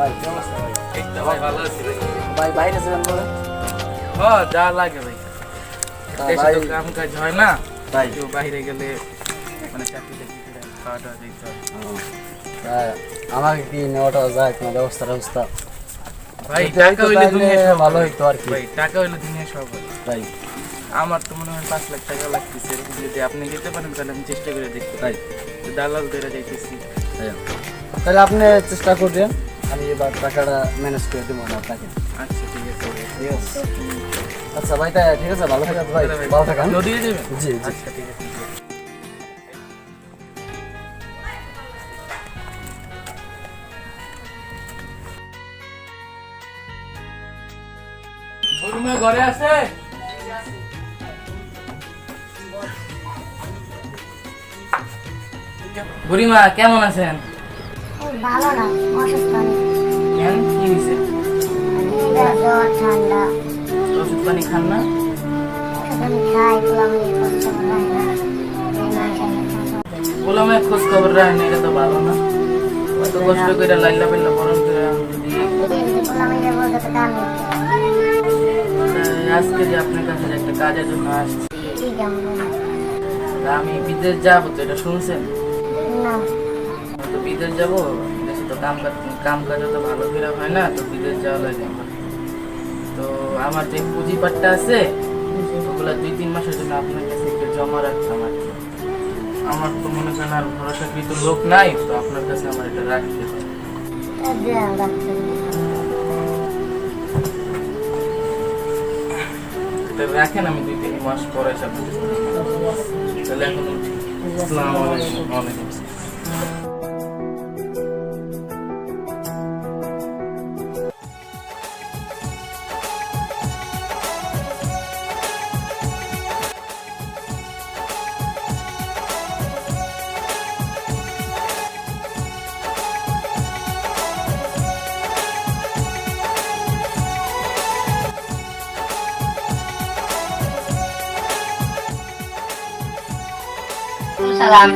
ভাই কেমন আছেন ভাই? এই তো ভাই ভালো আছি ভাই। ভাই বাইরে ছিলেন বলে? হ্যাঁ যা লাগে ভাই, দেশে ভাই তো কাম কাজ হয় না, ভাই একটু বাইরে গেলে মানে চাকরি টাকরি করে খাওয়া দাওয়া দিতে হয়। আমাকে কি নেওয়াটা যায় কোনো ব্যবস্থা ভাই যদি টাকা হইতো হইলে তাহলে দুনিয়া সব ভালো হয়। হইতো আর কি। ভাই টাকা হইলে দুনিয়া সব হয়। ভাই আমার তো মনে হয় 5 লাখ টাকা লাগতেছে, এরকম যদি আপনি দিতে পারেন তাহলে আমি চেষ্টা করে দেখতে ভাই তো দালাল ধরে যাইতেছি। ভাই, তাহলে আপনি চেষ্টা করবেন, আমি এবার টাকাটা ম্যানেজ করে দেবো না আপনাকে। আচ্ছা ঠিক আছে ভাই। ঠিক আছে আচ্ছা ভাই, তাই ঠিক আছে, ভালো থাকেন ভাই, ভালো থাকেন। নদী দেবেন? জি জি আচ্ছা ঠিক আছে। বুড়িমা ঘরে আছে? বুড়িমা কেমন আছেন? ভালো না, অসুস্থ আমি। কেন কি হয়েছে? জ্বর ঠান্ডা ওষুধ পানি খান না? ওষুধ আমি খাই, গোলাম কষ্ট করে না এই না খাই গোলামে খোঁজ খবর রাখেন, এটা তো ভালো না। এত কষ্ট করে লাইলা পাইলা বরণ করে যদি গোলাম বলতে তো দাম নেই। আজকে যে আপনার কাছে যে একটা কাজের জন্য আসছি, ঠিক আছে তা আমি বিদেশ যাবো তো, এটা শুনছেন? না তো বিদেশ যাবো, বিদেশে তো কাম কাজ তো ভালো করে হয় না, তো বিদেশ যাওয়া লাগে আমার। তো আমার যে পুঁজিপাটটা আছে ওগুলা 2-3 মাসের জন্য আপনার কাছে একটু জমা রাখতাম আর কি। আমার তো মনে করেন আর ভরসাকৃত লোক নাই, তো আপনার কাছে আমার এটা রাখতে হবে। এটা রাখেন, আমি 2-3 মাস পরে সব তাহলে এখন উঠি। আসসালামু আলাইকুম। ওয়ালাইকুম আসসালাম। সালাম।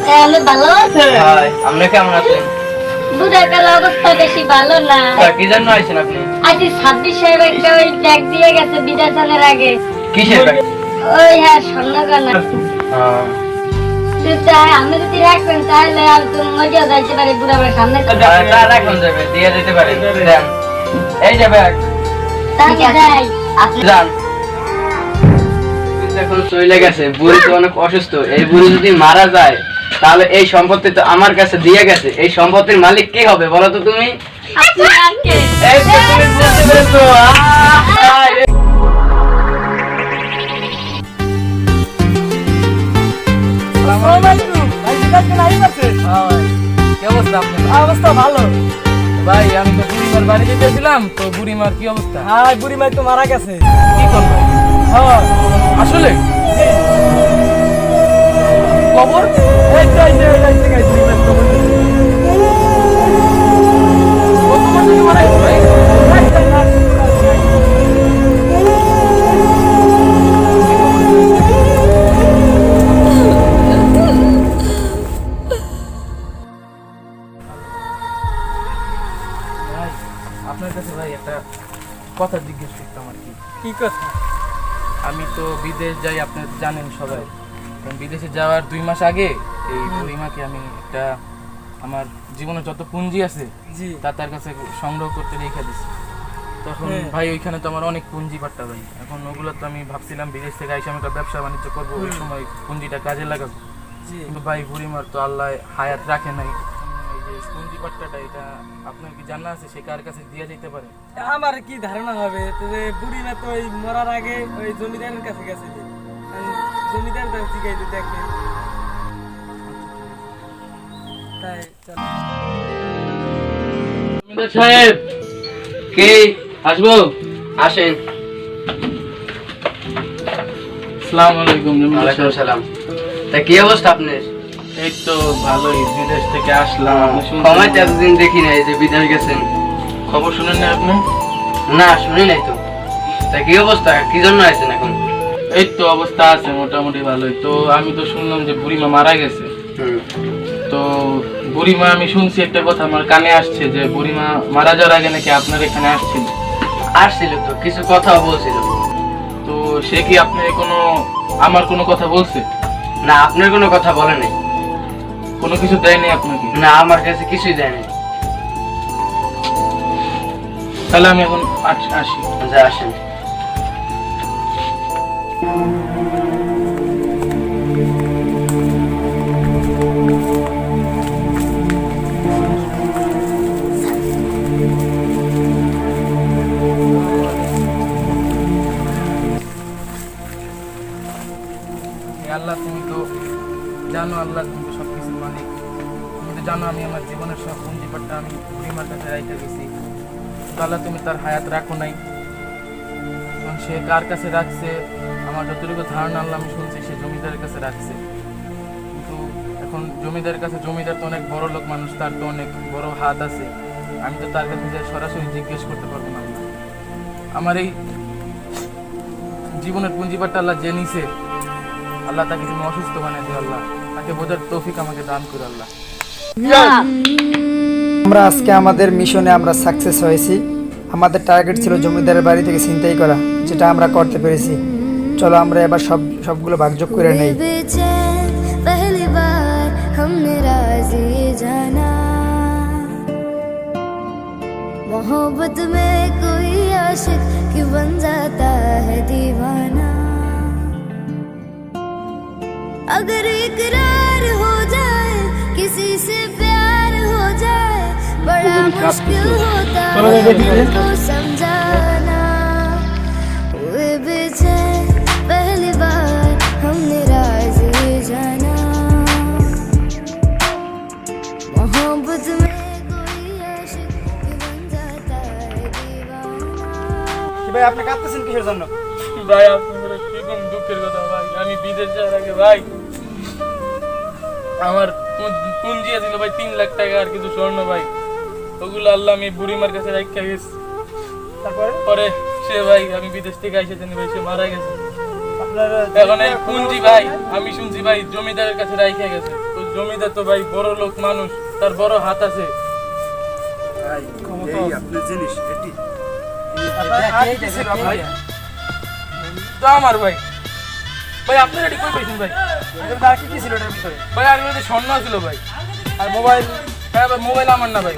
তাহলে ভালো আছে? হাই, আপনি কেমন আছেন? বুড়াকাল অবস্থা বেশি ভালো না। কি জন্য আইছেন আপনি? আজ 26 সাহেব একটা ওই ব্যাগ দিয়ে গেছে বিদেশের আগে। কিসের ব্যাগ? ওই হ্যাঁ স্বর্ণগয়না। আমি যদি রাখবেন তাহলে আর তো মজা যাইতে পারে বুড়া আমার সামনে। রাখুন যাবে, দিয়ে দিতে পারেন। দেন। এই যে ব্যাগ। তাই যাই। আপনি যান। এখন চলে গেছে, বুড়ি তো অনেক অসুস্থ। এই বুড়ি যদি মারা যায় তাহলে এই সম্পত্তি তো আমার কাছে দিয়ে গেছে, এই সম্পত্তির মালিক কে হবে বলো তো তুমি? আপনি আর কে? এই যে তুমি বুঝতে পেরেছো। কি অবস্থা আপনার? অবস্থা ভালো। ভাই আমি তো বুড়িমার বাড়ি যেতেছিলাম, তো বুড়িমার কি অবস্থা? হ্যাঁ বুড়ি মাই তো মারা গেছে। কি করবো? হ্যাঁ আসলে খবর এই তো এই যে বুড়ি মাই তো কত মাস আগে মারা গেছে ভাই? ভাই, আপনার কাছে ভাই একটা কথা জিজ্ঞেস করতাম আর কি। কি কথা? আমি তো বিদেশ যাই, আপনি তো জানেন সবাই। কারণ বিদেশে যাওয়ার 2 মাস আগে এই বুড়িমাকে আমি একটা আমার জীবনে যত পুঁজি আছে জি তা তার কাছে সংগ্রহ করতে রেখে দিছি। তখন ভাই ওইখানে তো আমার অনেক পুঁজি পাট্টা ভাই, এখন ওগুলো তো আমি ভাবছিলাম বিদেশ থেকে আইসা আমি একটা ব্যবসা বাণিজ্য করবো, ওই সময় পুঁজিটা কাজে লাগাবো। জি কিন্তু ভাই বুড়িমার তো আল্লাহ হায়াত রাখে নাই। এই যে পুঁজি পাট্টাটা, এটা আপনার কি জানা আছে সে কার কাছে দিয়ে যেতে পারে? আমার কি ধারণা হবে যে বুড়ি মা তো ওই মরার আগে ওই জমিদারের কাছে গেছে, জমিদার তার জিগাইতে দেখে তাই চলো। জমিদার সাহেব কে আসবো? আসেন। আসসালামু আলাইকুম। ওয়ালাইকুম সালাম। তা কি অবস্থা আপনার? এই তো ভালোই, বিদেশ থেকে আসলাম। সময় তো এতদিন দেখি নাই যে বিদেশ গেছেন। খবর শুনেন না আপনি? না শুনি নাই তো। তা কি অবস্থা, কি জন্য আছেন এখন? এই তো অবস্থা আছে মোটামুটি ভালোই। তো আমি তো শুনলাম যে বুড়িমা মারা গেছে, তো বুড়িমা, আমি শুনছি একটা কথা আমার কানে আসছে যে বুড়িমা মারা যাওয়ার আগে নাকি আপনার এখানে আসছিল। আসছিল তো, কিছু কথাও বলছিল। তো সে কি আপনার আমার কোনো কথা বলছে? না, আপনার কোনো কথা বলে নাই। কোনো কিছু দেয়নি আপনাকে? না, আমার কাছে কিছুই দেয়নি। তাহলে আমি এখন আসি। যা, আসেন। হে আল্লাহ, তুমি তো জানো, আল্লাহ তুমি তো সবকিছুর মালিক। তুমি তো জানো আমি আমার জীবনের সব পুঁজিপাটটা আমি বুড়িমার কাছে রাইখা গেছি। তো আল্লাহ, তুমি তার হায়াত রাখো নাই, এবং সে কার কাছে রাখছে আমার যতটুকু ধারণা আল্লাহ আমি শুনছি সে জমিদারের কাছে রাখছে। কিন্তু এখন জমিদারের কাছে, জমিদার তো অনেক বড় লোক মানুষ, তার তো অনেক বড় হাত আছে। আমি তো তার কাছে যে সরাসরি জিজ্ঞেস করতে পারবো না। আল্লাহ, আমার এই জীবনের পুঁজিপাটটা আল্লাহ যে নিছে, আল্লাহ তাকে তুমি অসুস্থ বানিয়ে দিও। আল্লাহ তাকে বোঝার তৌফিক আমাকে দান করো। আল্লাহ, আমরা আজকে আমাদের মিশনে আমরা সাকসেস হয়েছি। আমাদের টার্গেট ছিল জমিদারের বাড়ি থেকে ছিনতাই করা, যেটা আমরা করতে পেরেছি। চলো আমরা এবার সবগুলো ভাগযোগ করে নেই। पहली बार हमने राज ये जाना, मोहब्बत में कोई आशिक क्यों बन जाता है दीवाना। अगर इकरार हो जाए, किसी से प्यार हो जाए, बड़ा मुश्किल होता है तो समझाना। हुए बेचैन पहली बार हमने राज ये जाना, मोहब्बत में कोई आशिक क्यों बन जाता है दीवाना। ভাই আপনি কাঁদতেছেন কিসের জন্য? ভাই আপনার কি কোন দুঃখের কথা ভাই, আমি বিদেশ যাওয়ার আগে ভাই আমার পুঁজি ছিল ভাই 3 লাখ টাকা আর কিছু স্বর্ণ ভাই, ওগুলো আল্লাহ আমি বুড়িমার কাছে রাখা গেছি। তারপরে পরে সে ভাই, আমি বিদেশ থেকে আইসা জানি ভাই সে মারা গেছে। আপনার এখন এই পুঁজি ভাই আমি শুনছি ভাই জমিদারের কাছে রাখা গেছে। তো জমিদার তো ভাই বড় লোক মানুষ, তার বড় হাত আছে। আপনার জিনিস এটি ভাই তো আমার ভাই, ভাই আপনার এটি কই পাইছেন ভাই? আর কি ছিল এটার ভিতরে? ভাই আর মধ্যে স্বর্ণ ছিল ভাই, আর মোবাইল? হ্যাঁ ভাই মোবাইল আমার না ভাই,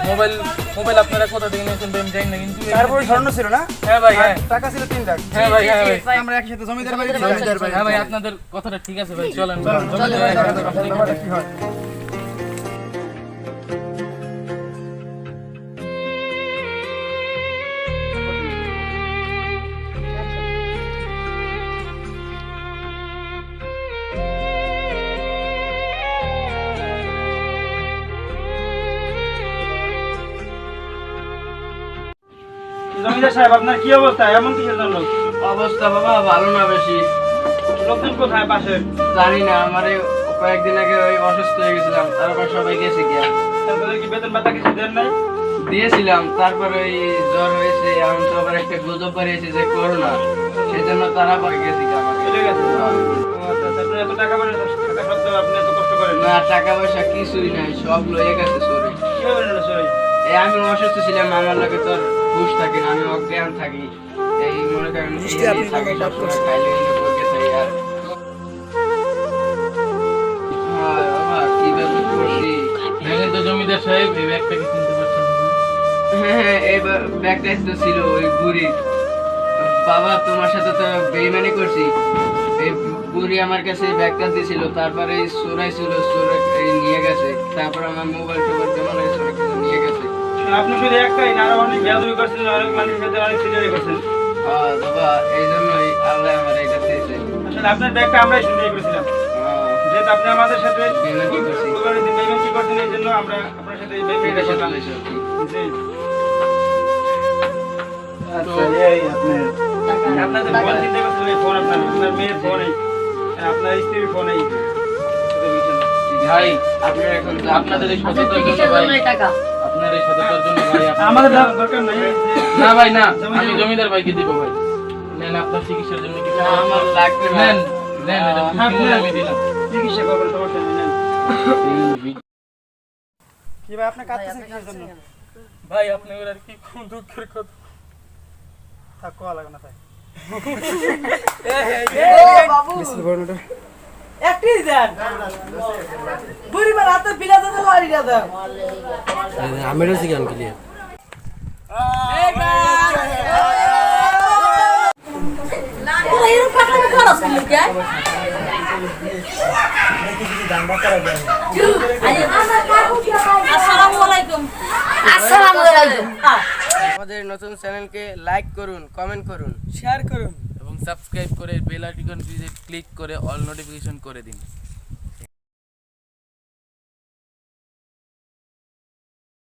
মোবাইল আপনারা কোথা থেকে নিয়েছেন ভাই আমি জানি না, কিন্তু তারপরে স্বর্ণ ছিল না? হ্যাঁ ভাই, হ্যাঁ টাকা ছিল 3 লাখ। হ্যাঁ ভাই, হ্যাঁ ভাই, আমরা একসাথে জমিদার বাড়ি হ্যাঁ ভাই আপনাদের কথাটা ঠিক আছে ভাই, চলেন ব্যাপারটা কি হয়? জমিদার সাহেব আপনার কি অবস্থা? এমন কিসের জন্য? অবস্থা বাবা ভালো না বেশি। লোকজন কোথায় পাশে? জানি না, আমার কয়েকদিন আগে ওই অসুস্থ হয়ে গেছিলাম, তারপর সবাই গেছে গিয়া। তাদের কি বেতন ভাতা কিছু দেন নাই? দিয়েছিলাম, তারপর ওই জ্বর হয়েছে, এখন তো আবার একটা গুজব বেরিয়েছে যে করোনা, সেজন্য তারা পরে গেছে গিয়া আমাকে। চলে গেছে। আচ্ছা, আপনি এত টাকা পয়সা থাকা সত্ত্বেও আপনি এত কষ্ট করেন না, টাকা পয়সা কিছুই নাই, সব লয়ে গেছে চোরে। কিভাবে নিল সবাই? এই আমি অসুস্থ ছিলাম, আমার লাগে তোর হুশ থাকে না, আমি অজ্ঞান থাকি, এই মনে করেন এই থাকি সবসময়, খাইলে করতে থাকি। আর বাবা কি ব্যাপার করছি? দেখেন তো জমিদার সাহেব, এই ব্যাগটাকে চিনতে পারছেন? হ্যাঁ, এই ব্যাগটাই তো ছিল ওই বুড়ি। বাবা তোমার সাথে তো বেইমানি করছি। এই বুড়ি আমার কাছে ব্যাগটা দিয়েছিল, তারপরে এই চোরাই ছিল, চোরাই নিয়ে গেছে, তারপর আমার মোবাইল টোবাইল যেমন এই চোরা কিছু নিয়ে গেছে। আপনি শুধু একটাই না, আরো অনেক বেয়াদবি করছেন, অনেক মানুষের সাথে অনেক সিটারি করছেন। বাবা এই জন্যই আল্লাহ আমার এটা দিয়েছে। আসলে আপনার ব্যাগটা আমরাই সিটারি করেছিলাম, যেহেতু আপনি আমাদের সাথে বেইমানি করছি। বেইমানি করছেন, এই জন্য আমরা আপনার সাথে এই বেইমানি এটা করলাম। সাথে জি। আচ্ছা, এই আপনাদের ফোন চিন্তা করছেন, এই ফোন আপনার মেয়ের ফোন, আপনার স্ত্রীর ফোন, এই ভাই আপনার এখন আপনাদের এই সততার জন্য ভাই, আপনার এই সততার জন্য ভাই আমাদের দরকার নাই। না ভাই না, আমি জমিদার ভাইকে দিব ভাই। নেন আপনার চিকিৎসার জন্য কিছু না, আমার লাগবে না। নেন নেন, এটা আমি দিলাম। চিকিৎসা করবেন, সমস্যা নেই। কি ভাই আপনি কাঁদতেছেন কিসের জন্য? ভাই আপনার আর কি কোন দুঃখের কথা। থাক কোয়া লাগে না তাই। মিছিল বর্ণটা একটি দেন বুড়িবার হাতে বিলাতে তো লাড়িটা দেন আমিরও সিগান ক্লিয়ার আমাদের নতুন চ্যানেলকে লাইক করুন, কমেন্ট করুন, শেয়ার করুন এবং সাবস্ক্রাইব করে বেল আইকন ক্লিক করে অল নোটিফিকেশন করে দিন।